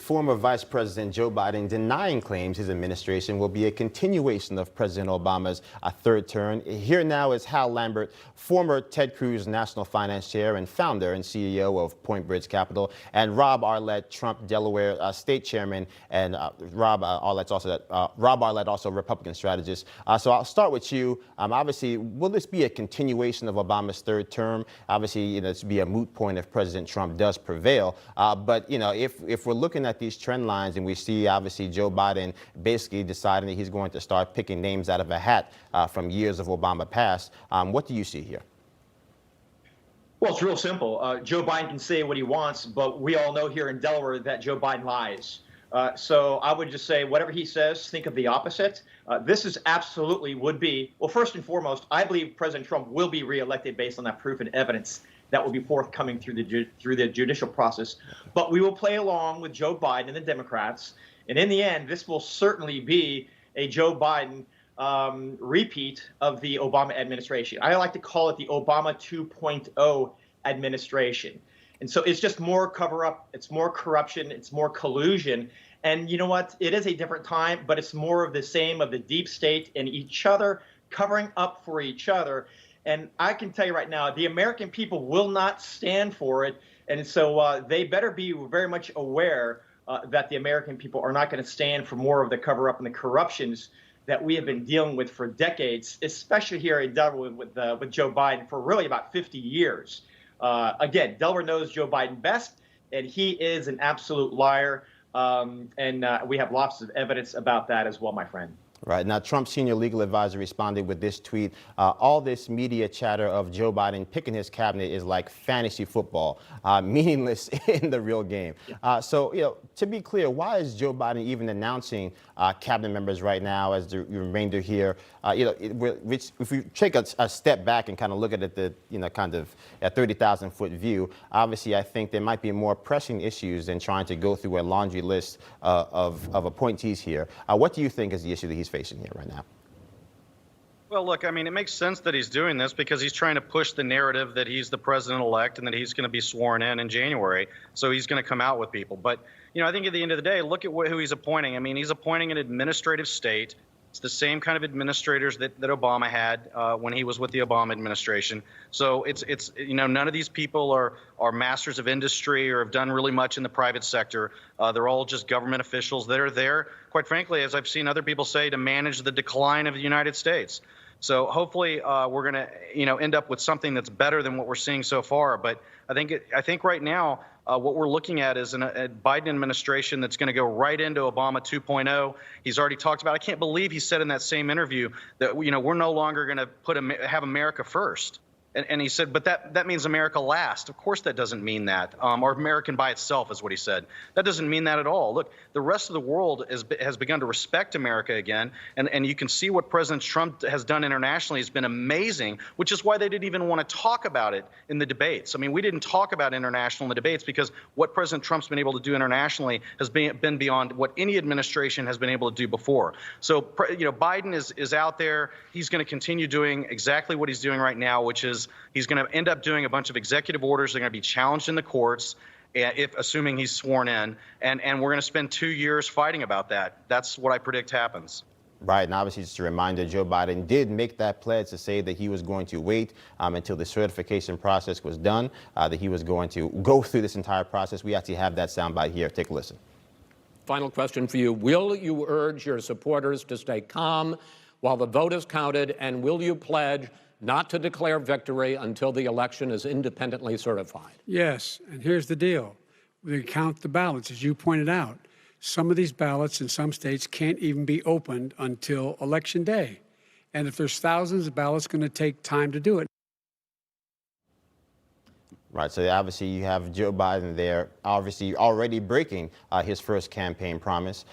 former Vice President Joe Biden denying claims his administration will be a continuation of President Obama's third term. Here now is Hal Lambert, former Ted Cruz National Finance Chair and founder and CEO of Point Bridge Capital, and Rob Arlett, Trump Delaware State Chairman, and Rob Arlett, also Republican strategist. So I'll start with you. Obviously, will this be a continuation of Obama's third term? Obviously, this would be a moot point if President Trump does prevail. But if we're looking at these trend lines and we see obviously Joe Biden basically deciding that he's going to start picking names out of a hat from years of Obama past, what do you see here? Well, it's real simple. Joe Biden can say what he wants, but we all know here in Delaware that Joe Biden lies. So I would just say whatever he says, think of the opposite. This is absolutely would be, well, first and foremost, I believe President Trump will be reelected based on that proof and evidence that will be forthcoming through the judicial process. But we will play along with Joe Biden and the Democrats. And in the end, this will certainly be a Joe Biden repeat of the Obama administration. I like to call it the Obama 2.0 administration. And so it's just more cover-up, it's more corruption, it's more collusion. And you know what? It is a different time, but it's more of the same of the deep state and each other covering up for each other. And I can tell you right now, the American people will not stand for it. And so they better be very much aware that the American people are not going to stand for more of the cover-up and the corruptions that we have been dealing with for decades, especially here in Delaware with Joe Biden for really about 50 years. Again, Delaware knows Joe Biden best, and he is an absolute liar. And we have lots of evidence about that as well, my friend. Right. Now, Trump's senior legal advisor responded with this tweet. All this media chatter of Joe Biden picking his cabinet is like fantasy football, meaningless in the real game. Yeah. So, to be clear, why is Joe Biden even announcing cabinet members right now as the remainder here? If we take a step back and kind of look at it, kind of a 30,000-foot view, obviously, I think there might be more pressing issues than trying to go through a laundry list of appointees here. What do you think is the issue that he's facing here right now? Well, look, I mean, it makes sense that he's doing this because he's trying to push the narrative that he's the president-elect and that he's going to be sworn in January. So he's going to come out with people. But, I think at the end of the day, look at who he's appointing. I mean, he's appointing an administrative state. It's the same kind of administrators that Obama had when he was with the Obama administration. So it's none of these people are masters of industry or have done really much in the private sector. They're all just government officials that are there, quite frankly, as I've seen other people say, to manage the decline of the United States. So hopefully we're going to end up with something that's better than what we're seeing so far. But I think right now what we're looking at is a Biden administration that's going to go right into Obama 2.0. He's already talked about. I can't believe he said in that same interview that we're no longer going to have America first. And he said, but that means America last. Of course that doesn't mean that. Or American by itself is what he said. That doesn't mean that at all. Look, the rest of the world has begun to respect America again. And you can see what President Trump has done internationally has been amazing, which is why they didn't even want to talk about it in the debates. I mean, we didn't talk about international in the debates because what President Trump's been able to do internationally has been beyond what any administration has been able to do before. So, Biden is out there. He's going to continue doing exactly what he's doing right now, which is he's going to end up doing a bunch of executive orders. They're going to be challenged in the courts, assuming he's sworn in. And we're going to spend 2 years fighting about that. That's what I predict happens. Right. And obviously, just a reminder, Joe Biden did make that pledge to say that he was going to wait until the certification process was done, that he was going to go through this entire process. We actually have that soundbite here. Take a listen. Final question for you. Will you urge your supporters to stay calm while the vote is counted? And will you pledge not to declare victory until the election is independently certified? Yes, and here's the deal. We count the ballots, as you pointed out. Some of these ballots in some states can't even be opened until Election Day. And if there's thousands of ballots, it's going to take time to do it. Right, so obviously you have Joe Biden there, obviously already breaking his first campaign promise.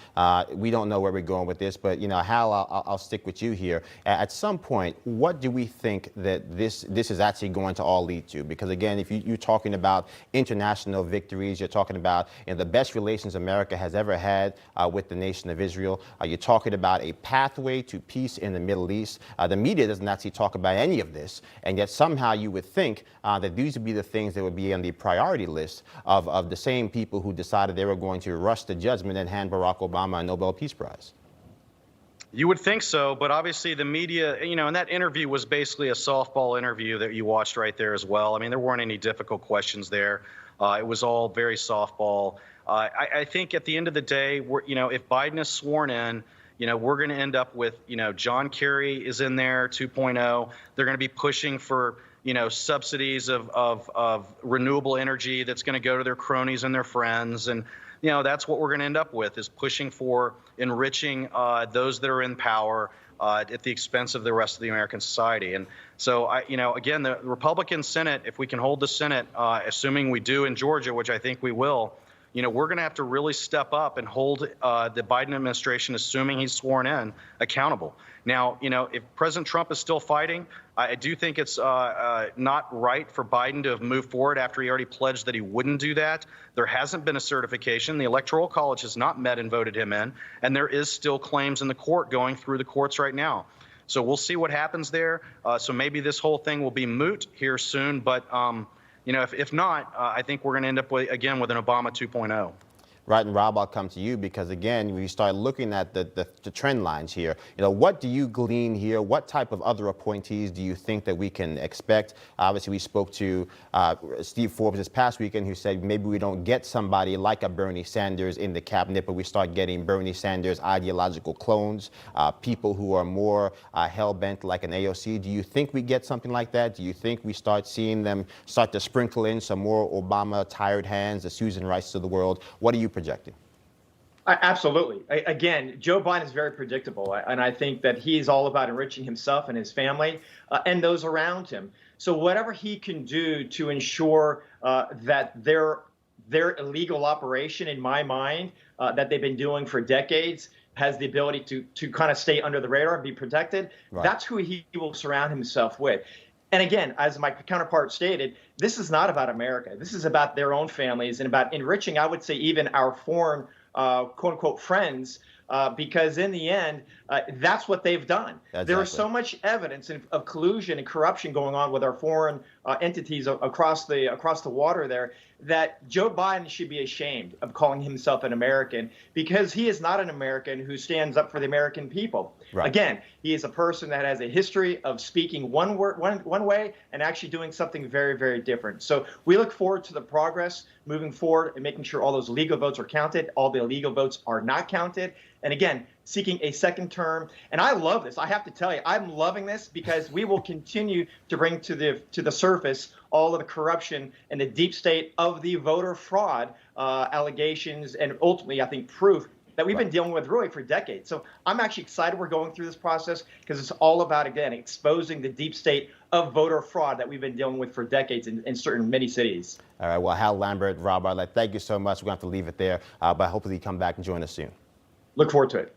We don't know where we're going with this, but Hal, I'll stick with you here. At some point, what do we think that this is actually going to all lead to? Because again, if you're talking about international victories, you're talking about the best relations America has ever had with the nation of Israel. You're talking about a pathway to peace in the Middle East. The media doesn't actually talk about any of this, and yet somehow you would think that these would be the things things that would be on the priority list of the same people who decided they were going to rush to judgment and hand Barack Obama a Nobel Peace Prize. You would think so, but obviously the media, and that interview was basically a softball interview that you watched right there as well. I mean, there weren't any difficult questions there. It was all very softball. I think at the end of the day, if Biden is sworn in, we're going to end up with, John Kerry is in there 2.0. They're going to be pushing for, subsidies of renewable energy that's going to go to their cronies and their friends. And, that's what we're going to end up with, is pushing for enriching those that are in power at the expense of the rest of the American society. And so, again, the Republican Senate, if we can hold the Senate, assuming we do in Georgia, which I think we will, we're going to have to really step up and hold the Biden administration, assuming he's sworn in, accountable. Now, if President Trump is still fighting, I do think it's not right for Biden to have moved forward after he already pledged that he wouldn't do that. There hasn't been a certification. The Electoral College has not met and voted him in, and there is still claims in the court going through the courts right now. So we'll see what happens there. So maybe this whole thing will be moot here soon, but if not, I think we're going to end up with an Obama 2.0. Right, and Rob, I'll come to you because, again, we start looking at the trend lines here. What do you glean here? What type of other appointees do you think that we can expect? Obviously, we spoke to Steve Forbes this past weekend, who said maybe we don't get somebody like a Bernie Sanders in the cabinet, but we start getting Bernie Sanders ideological clones, people who are more hell-bent like an AOC. Do you think we get something like that? Do you think we start seeing them start to sprinkle in some more Obama-tired hands, the Susan Rice of the world? What are you projecting? Absolutely. Again, Joe Biden is very predictable, and I think that he's all about enriching himself and his family and those around him. So whatever he can do to ensure that their illegal operation, in my mind, that they've been doing for decades, has the ability to kind of stay under the radar and be protected, right. That's who he will surround himself with. And again, as my counterpart stated, this is not about America. This is about their own families and about enriching, I would say, even our foreign, quote unquote, friends, because in the end, that's what they've done. Exactly. There is so much evidence of collusion and corruption going on with our foreign entities across the water there, that Joe Biden should be ashamed of calling himself an American, because he is not an American who stands up for the American people. Right. Again, he is a person that has a history of speaking one way and actually doing something very, very different. So we look forward to the progress moving forward and making sure all those legal votes are counted, all the illegal votes are not counted. And again, seeking a second term. And I love this. I have to tell you, I'm loving this, because we will continue to bring to the surface all of the corruption and the deep state of the voter fraud allegations, and ultimately, I think, proof that we've been dealing with really for decades. So I'm actually excited we're going through this process, because it's all about, again, exposing the deep state of voter fraud that we've been dealing with for decades in many cities. All right. Well, Hal Lambert, Rob Arlett, thank you so much. We're going to have to leave it there, but hopefully you come back and join us soon. Look forward to it.